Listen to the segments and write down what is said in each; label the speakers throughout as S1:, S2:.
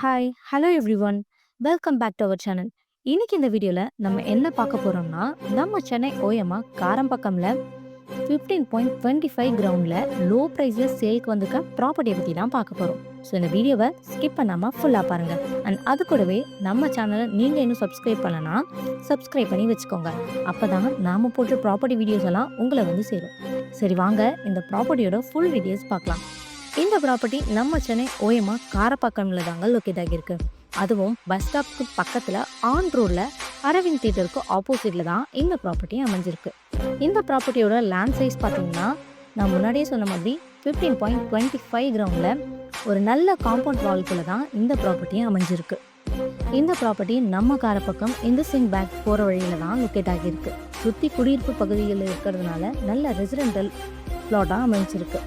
S1: Hi hello everyone welcome back to our channel. இன்னைக்கு இந்த வீடியோவில் நம்ம என்ன பார்க்க போகிறோம்னா, நம்ம சென்னை ஓயமா காரம்பக்கம்ல 15.25 கிரவுண்டில் லோ ப்ரைஸில் சேல்க்கு வந்திருக்க ப்ராப்பர்ட்டியை பற்றி தான் பார்க்க போகிறோம். ஸோ இந்த வீடியோவை ஸ்கிப் பண்ணாமல் ஃபுல்லாக பாருங்கள். அண்ட் அது கூடவே நம்ம சேனலை நீங்கள் இன்னும் சப்ஸ்கிரைப் பண்ணலன்னா சப்ஸ்கிரைப் பண்ணி வச்சுக்கோங்க. அப்போ தான் நாம் போட்ட ப்ராப்பர்ட்டி வீடியோஸ் எல்லாம் உங்களை வந்து சேரும். சரி வாங்க இந்த ப்ராப்பர்ட்டியோட ஃபுல் டீட்டெயில்ஸ் பார்க்கலாம். இந்த ப்ராப்பர்ட்டி நம்ம சென்னை ஓயமா காரப்பாக்கம்ல தாங்க லொக்கேட் ஆகியிருக்கு. அதுவும் பஸ் ஸ்டாப்க்கு பக்கத்தில் ஆன் ரோடில் அரவிந்த் தியேட்டருக்கு ஆப்போசிட்டில் தான் இந்த ப்ராப்பர்ட்டி அமைஞ்சிருக்கு. இந்த ப்ராப்பர்ட்டியோட லேண்ட் சைஸ் பார்த்தீங்கன்னா, நான் முன்னாடியே சொன்ன மாதிரி 15.25 கிரவுண்டில் ஒரு நல்ல காம்பவுண்ட் வால்குள்ளே தான் இந்த ப்ராப்பர்ட்டியும் அமைஞ்சிருக்கு. இந்த ப்ராப்பர்ட்டி நம்ம காரப்பக்கம் இந்த சிங் பேக் போகிற வழியில் தான் லொக்கேட் ஆகியிருக்கு. சுற்றி குடியிருப்பு பகுதிகளில் இருக்கிறதுனால நல்ல ரெசிடென்டல் பிளாட்டாக அமைஞ்சிருக்கு.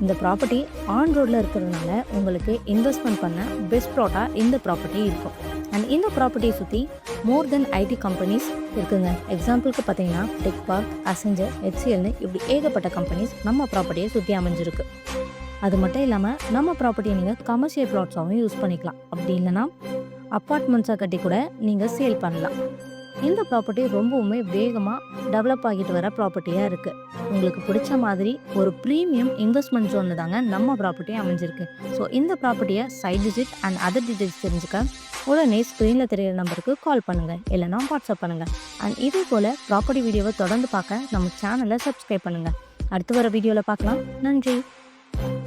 S1: இந்த ப்ராப்பர்ட்டி ஆன் ரோடில் இருக்கிறதுனால உங்களுக்கு இன்வெஸ்ட்மெண்ட் பண்ண பெஸ்ட் ப்ளாட்டாக இந்த ப்ராப்பர்ட்டி இருக்கும். அண்ட் இந்த ப்ராப்பர்ட்டியை சுற்றி மோர் தென் ஐடி கம்பெனிஸ் இருக்குங்க. எக்ஸாம்பிளுக்கு பார்த்தீங்கன்னா டெக் பார்க், அசெஞ்சர், HCLனு இப்படி ஏகப்பட்ட கம்பெனிஸ் நம்ம ப்ராப்பர்ட்டியை சுற்றி அமைஞ்சிருக்கு. அது மட்டும் இல்லாமல் நம்ம ப்ராப்பர்ட்டியை நீங்கள் கமர்ஷியல் ப்ளாட்ஸாகவும் யூஸ் பண்ணிக்கலாம். அப்படி இல்லைனா அப்பார்ட்மெண்ட்ஸாக கட்டி கூட நீங்கள் சேல் பண்ணலாம். இந்த ப்ராப்பர்ட்டி ரொம்பவுமே வேகமாக டெவலப் ஆகிட்டு வர ப்ராப்பர்ட்டியாக இருக்குது. உங்களுக்கு பிடிச்ச மாதிரி ஒரு ப்ரீமியம் இன்வெஸ்ட்மெண்ட் ஜோனில் தாங்க நம்ம ப்ராப்பர்ட்டி அமைஞ்சிருக்கு. ஸோ இந்த ப்ராப்பர்ட்டியை side visit and other details தெரிஞ்சுக்க உடனே ஸ்க்ரீனில் தெரியிற நம்பருக்கு கால் பண்ணுங்கள், இல்லைனா வாட்ஸ்அப் பண்ணுங்கள். அண்ட் இதே போல் ப்ராப்பர்ட்டி வீடியோவை தொடர்ந்து பார்க்க நம்ம சேனலை சப்ஸ்கிரைப் பண்ணுங்கள். அடுத்து வர வீடியோவில் பார்க்கலாம். நன்றி.